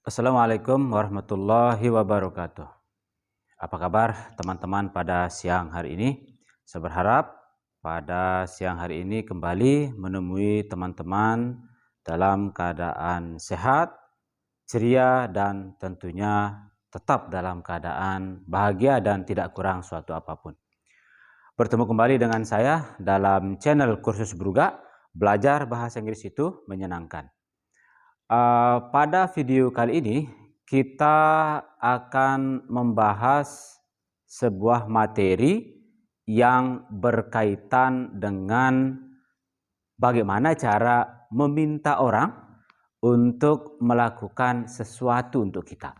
Assalamualaikum warahmatullahi wabarakatuh. Apa kabar teman-teman pada siang hari ini? Saya berharap pada siang hari ini kembali menemui teman-teman dalam keadaan sehat, ceria, dan tentunya tetap dalam keadaan bahagia dan tidak kurang suatu apapun. Bertemu kembali dengan saya dalam channel Kursus Bruga, belajar bahasa Inggris itu menyenangkan. Pada video kali ini kita akan membahas sebuah materi yang berkaitan dengan bagaimana cara meminta orang untuk melakukan sesuatu untuk kita.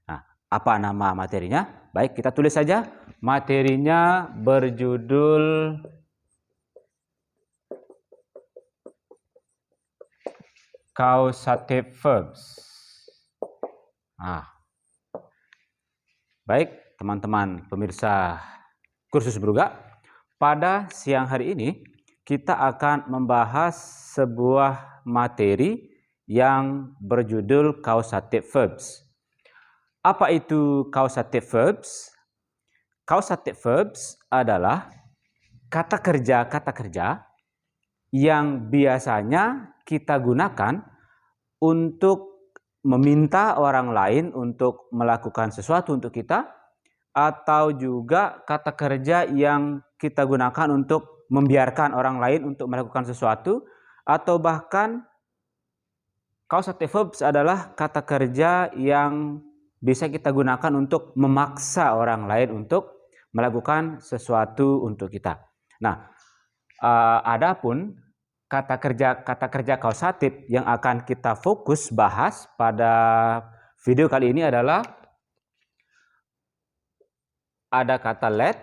Nah, apa nama materinya? Baik, kita tulis saja. Materinya berjudul causative verbs. Baik, teman-teman pemirsa Kursus Bruga, pada siang hari ini kita akan membahas sebuah materi yang berjudul causative verbs. Apa itu causative verbs? Causative verbs adalah kata kerja yang biasanya kita gunakan untuk meminta orang lain untuk melakukan sesuatu untuk kita, atau juga kata kerja yang kita gunakan untuk membiarkan orang lain untuk melakukan sesuatu, atau bahkan causative verbs adalah kata kerja yang bisa kita gunakan untuk memaksa orang lain untuk melakukan sesuatu untuk kita. Nah, adapun kata kerja kausatif yang akan kita fokus bahas pada video kali ini adalah ada kata let,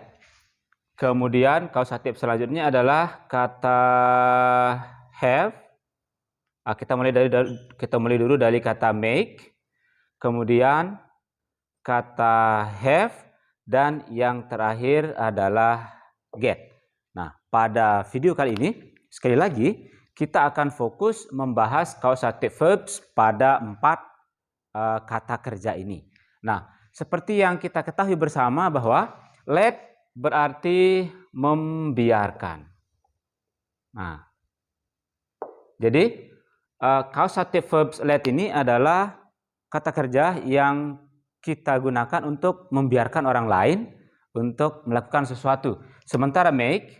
kemudian kausatif selanjutnya adalah kata have. Kita mulai dulu dari kata make, kemudian kata have, dan yang terakhir adalah get. Nah, pada video kali ini sekali lagi kita akan fokus membahas causative verbs pada 4 kata kerja ini. Nah, seperti yang kita ketahui bersama bahwa let berarti membiarkan. Nah, jadi causative verbs let ini adalah kata kerja yang kita gunakan untuk membiarkan orang lain untuk melakukan sesuatu. Sementara make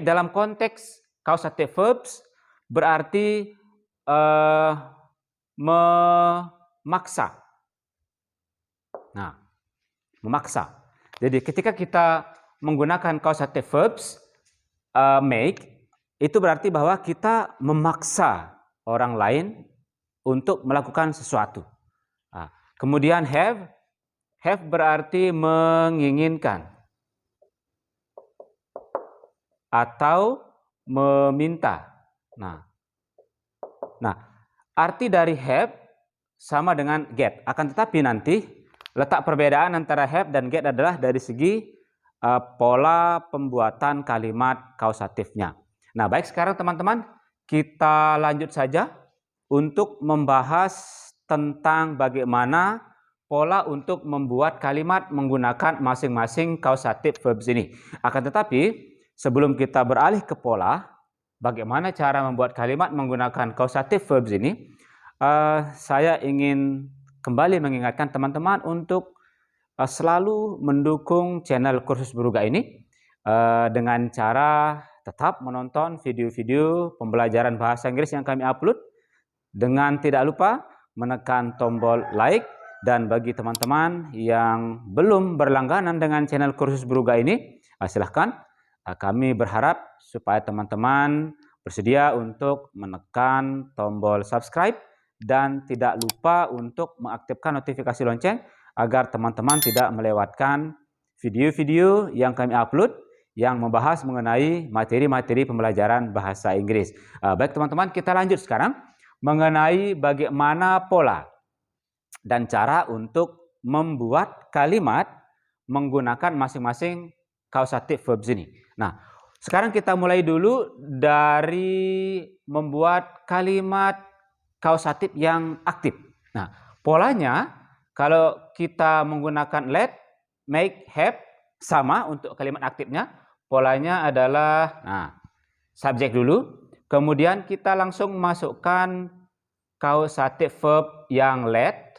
dalam konteks causative verbs berarti memaksa. Nah, memaksa. Jadi ketika kita menggunakan causative verbs make, itu berarti bahwa kita memaksa orang lain untuk melakukan sesuatu. Nah, kemudian have berarti menginginkan atau meminta. Nah, arti dari have sama dengan get. Akan tetapi nanti letak perbedaan antara have dan get adalah dari segi pola pembuatan kalimat kausatifnya. Nah, baik, sekarang teman-teman kita lanjut saja untuk membahas tentang bagaimana pola untuk membuat kalimat menggunakan masing-masing causative verbs ini. Akan tetapi sebelum kita beralih ke pola, bagaimana cara membuat kalimat menggunakan causative verbs ini, saya ingin kembali mengingatkan teman-teman untuk selalu mendukung channel Kursus Bruga ini dengan cara tetap menonton video-video pembelajaran bahasa Inggris yang kami upload, dengan tidak lupa menekan tombol like. Dan bagi teman-teman yang belum berlangganan dengan channel Kursus Bruga ini, silahkan. Kami berharap supaya teman-teman bersedia untuk menekan tombol subscribe dan tidak lupa untuk mengaktifkan notifikasi lonceng agar teman-teman tidak melewatkan video-video yang kami upload yang membahas mengenai materi-materi pembelajaran bahasa Inggris. Baik teman-teman, kita lanjut sekarang mengenai bagaimana pola dan cara untuk membuat kalimat menggunakan masing-masing causative verbs ini. Nah, sekarang kita mulai dulu dari membuat kalimat kausatif yang aktif. Nah, polanya kalau kita menggunakan let, make, have sama untuk kalimat aktifnya. Polanya adalah subjek dulu, kemudian kita langsung masukkan causative verb yang let.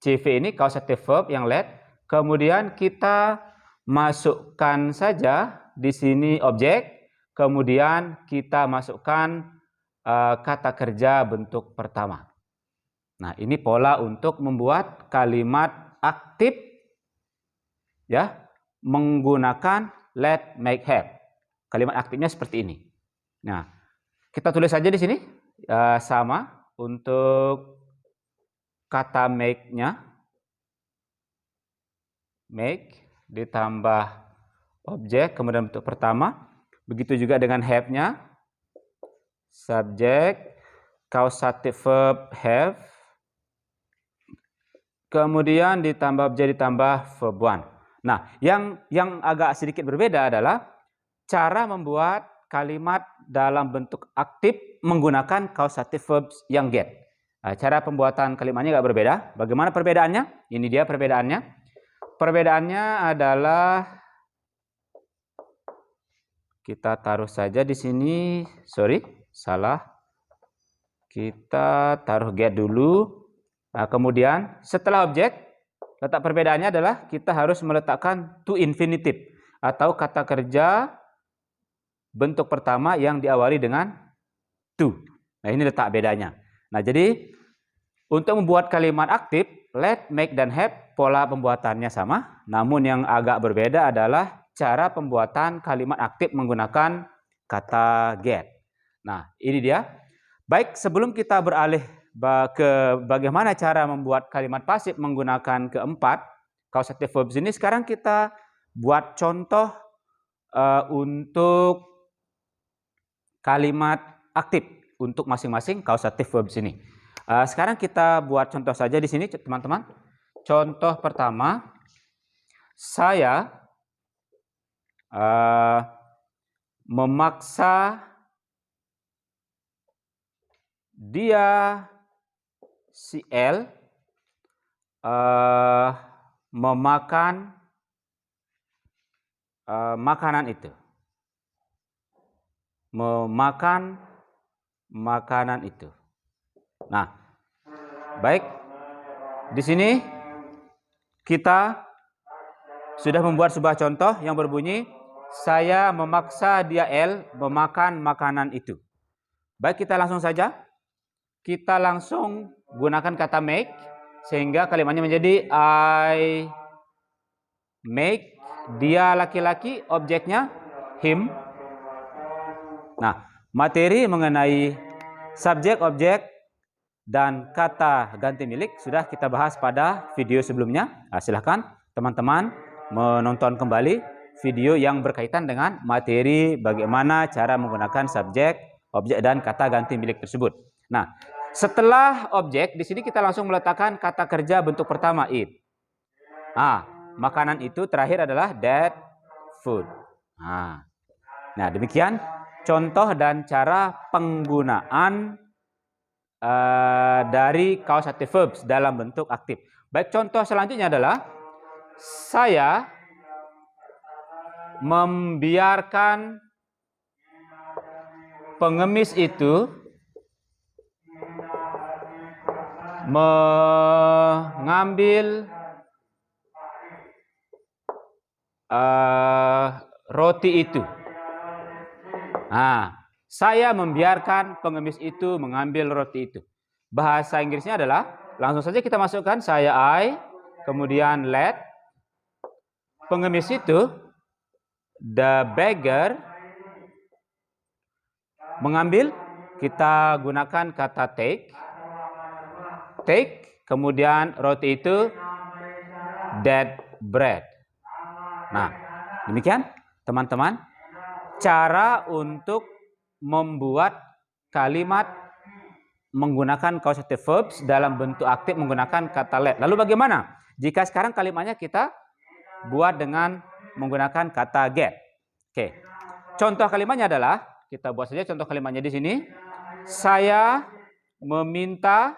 CV ini causative verb yang let. Kemudian kita masukkan saja di sini objek. Kemudian kita masukkan kata kerja bentuk pertama. Nah, ini pola untuk membuat kalimat aktif ya menggunakan let, make, have. Kalimat aktifnya seperti ini. Nah, kita tulis saja di sini sama untuk kata make-nya. Make ditambah objek kemudian bentuk pertama. Begitu juga dengan have-nya. Subjek, causative verb have. Kemudian ditambah objek ditambah verb one. Nah, yang agak sedikit berbeda adalah cara membuat kalimat dalam bentuk aktif menggunakan causative verbs yang get. Nah, cara pembuatan kalimatnya agak berbeda. Bagaimana perbedaannya? Ini dia perbedaannya. Perbedaannya adalah kita taruh saja di sini. Sorry, salah. Kita taruh get dulu. Nah, kemudian setelah objek, letak perbedaannya adalah kita harus meletakkan to infinitive atau kata kerja bentuk pertama yang diawali dengan to. Nah, ini letak bedanya. Nah, jadi untuk membuat kalimat aktif, let, make, dan have, pola pembuatannya sama. Namun yang agak berbeda adalah cara pembuatan kalimat aktif menggunakan kata get. Nah, ini dia. Baik, sebelum kita beralih ke bagaimana cara membuat kalimat pasif menggunakan keempat causative verbs ini, sekarang kita buat contoh untuk kalimat aktif untuk masing-masing causative verbs ini. Sekarang kita buat contoh saja di sini, teman-teman. Contoh pertama, saya memaksa dia si L memakan makanan itu. Memakan makanan itu. Nah, baik. Di sini kita sudah membuat sebuah contoh yang berbunyi, saya memaksa dia L memakan makanan itu. Baik, kita langsung saja. Kita langsung gunakan kata make, sehingga kalimatnya menjadi I make dia laki-laki, objeknya him. Nah, materi mengenai subjek, objek, dan kata ganti milik sudah kita bahas pada video sebelumnya. Silahkan teman-teman menonton kembali video yang berkaitan dengan materi bagaimana cara menggunakan subjek, objek, dan kata ganti milik tersebut. Nah, setelah objek, di sini kita langsung meletakkan kata kerja bentuk pertama, eat. Makanan itu terakhir adalah that food. Nah, demikian contoh dan cara penggunaan dari causative verbs dalam bentuk aktif. Baik, contoh selanjutnya adalah saya membiarkan pengemis itu mengambil roti itu. Saya membiarkan pengemis itu mengambil roti itu. Bahasa Inggrisnya adalah, langsung saja kita masukkan saya I, kemudian let, pengemis itu, the beggar, mengambil, kita gunakan kata take, kemudian roti itu, that bread. Nah, demikian teman-teman cara untuk membuat kalimat menggunakan causative verbs dalam bentuk aktif menggunakan kata let. Lalu bagaimana jika sekarang kalimatnya kita buat dengan menggunakan kata get? Oke. Contoh kalimatnya adalah, kita buat saja contoh kalimatnya di sini. Saya meminta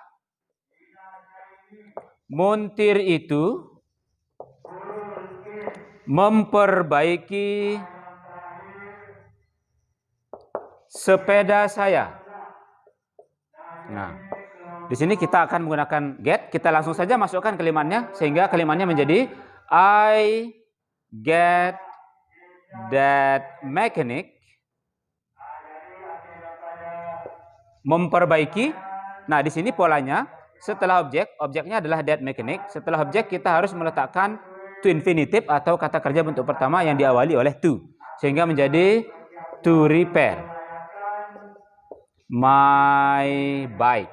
montir itu memperbaiki sepeda saya. Nah, di sini kita akan menggunakan get. Kita langsung saja masukkan kalimatnya sehingga kalimatnya menjadi I get that mechanic memperbaiki. Nah, di sini polanya setelah objek, objeknya adalah that mechanic. Setelah objek kita harus meletakkan to infinitive atau kata kerja bentuk pertama yang diawali oleh to, sehingga menjadi to repair my bike.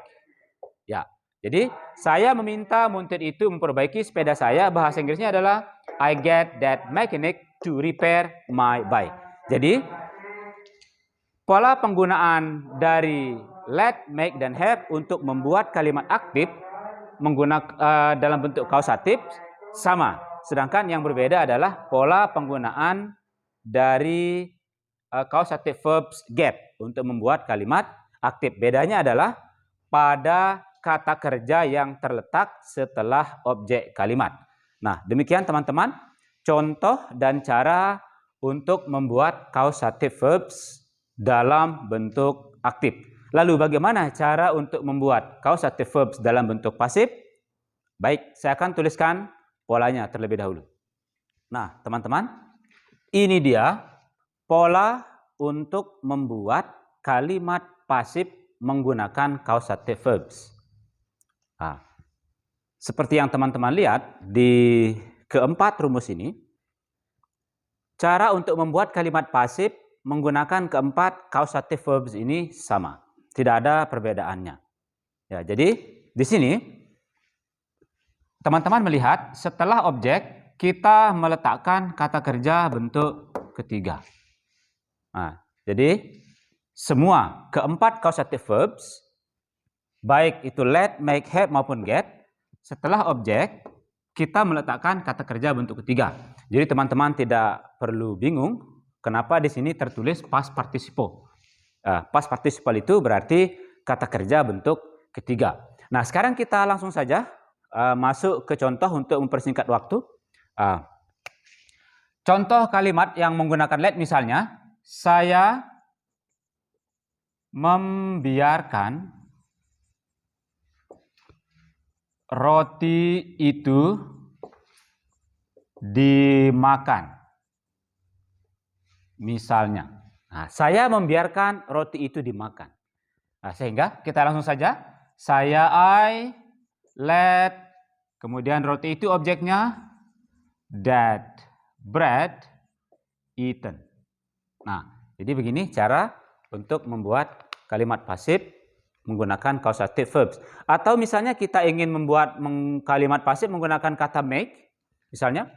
Ya. Jadi saya meminta montir itu memperbaiki sepeda saya. Bahasa Inggrisnya adalah I get that mechanic to repair my bike. Jadi pola penggunaan dari let, make, dan have untuk membuat kalimat aktif menggunakan dalam bentuk kausatif sama. Sedangkan yang berbeda adalah pola penggunaan dari causative verbs get untuk membuat kalimat aktif. Bedanya adalah pada kata kerja yang terletak setelah objek kalimat. Nah, demikian teman-teman contoh dan cara untuk membuat causative verbs dalam bentuk aktif. Lalu bagaimana cara untuk membuat causative verbs dalam bentuk pasif? Baik, saya akan tuliskan polanya terlebih dahulu. Nah, teman-teman, ini dia pola untuk membuat kalimat pasif menggunakan causative verbs. Nah, seperti yang teman-teman lihat di keempat rumus ini, cara untuk membuat kalimat pasif menggunakan keempat causative verbs ini sama. Tidak ada perbedaannya. Ya, jadi di sini teman-teman melihat setelah objek kita meletakkan kata kerja bentuk ketiga. Nah, jadi semua keempat causative verbs, baik itu let, make, have maupun get, setelah objek kita meletakkan kata kerja bentuk ketiga. Jadi teman-teman tidak perlu bingung kenapa di sini tertulis past participle. Past participle itu berarti kata kerja bentuk ketiga. Nah, sekarang kita langsung saja masuk ke contoh untuk mempersingkat waktu. Contoh kalimat yang menggunakan let misalnya, saya membiarkan roti itu dimakan. Misalnya. Nah, saya membiarkan roti itu dimakan. Nah, sehingga kita langsung saja, I let, kemudian roti itu objeknya, that bread eaten. Nah, jadi begini cara untuk membuat kalimat pasif menggunakan causative verbs. Atau misalnya kita ingin membuat kalimat pasif menggunakan kata make. Misalnya,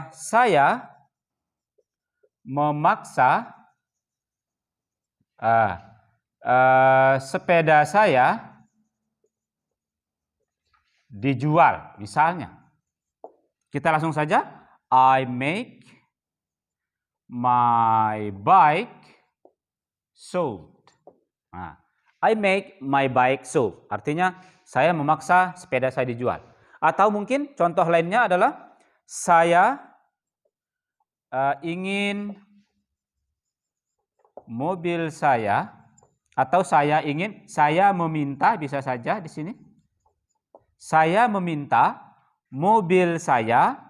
saya memaksa sepeda saya dijual, misalnya. Kita langsung saja, I make my bike sold. Nah, I make my bike sold. Artinya, saya memaksa sepeda saya dijual. Atau mungkin contoh lainnya adalah, saya ingin mobil saya, atau saya meminta, bisa saja di sini. Saya meminta mobil saya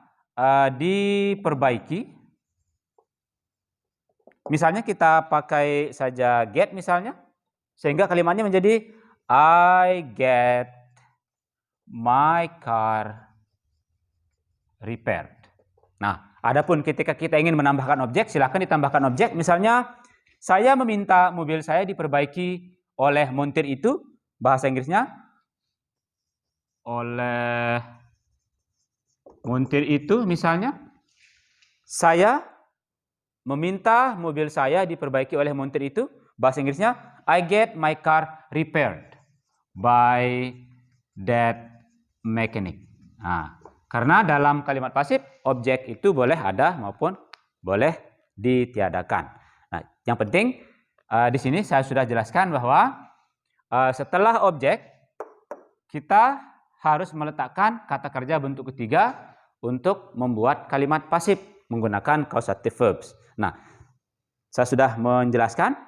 diperbaiki. Misalnya kita pakai saja get misalnya, sehingga kalimatnya menjadi I get my car repaired. Nah, adapun ketika kita ingin menambahkan objek, silakan ditambahkan objek. Misalnya, saya meminta mobil saya diperbaiki oleh montir itu, bahasa Inggrisnya, oleh montir itu misalnya. Saya meminta mobil saya diperbaiki oleh montir itu, bahasa Inggrisnya, I get my car repaired by that mechanic. Nah, karena dalam kalimat pasif, objek itu boleh ada maupun boleh ditiadakan. Nah, yang penting di sini saya sudah jelaskan bahwa setelah objek kita harus meletakkan kata kerja bentuk ketiga untuk membuat kalimat pasif menggunakan causative verbs. Nah, saya sudah menjelaskan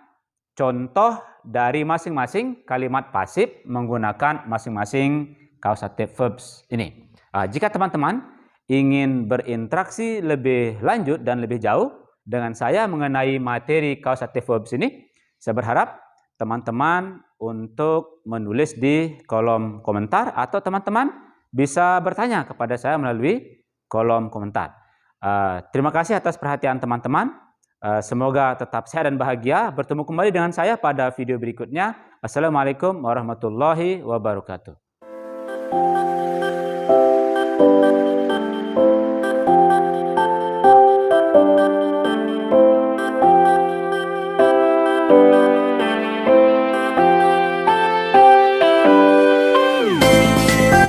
contoh dari masing-masing kalimat pasif menggunakan masing-masing causative verbs ini. Jika teman-teman ingin berinteraksi lebih lanjut dan lebih jauh dengan saya mengenai materi causative verbs ini, saya berharap teman-teman untuk menulis di kolom komentar atau teman-teman bisa bertanya kepada saya melalui kolom komentar. Terima kasih atas perhatian teman-teman. Semoga tetap sehat dan bahagia. Bertemu kembali dengan saya pada video berikutnya. Assalamualaikum warahmatullahi wabarakatuh.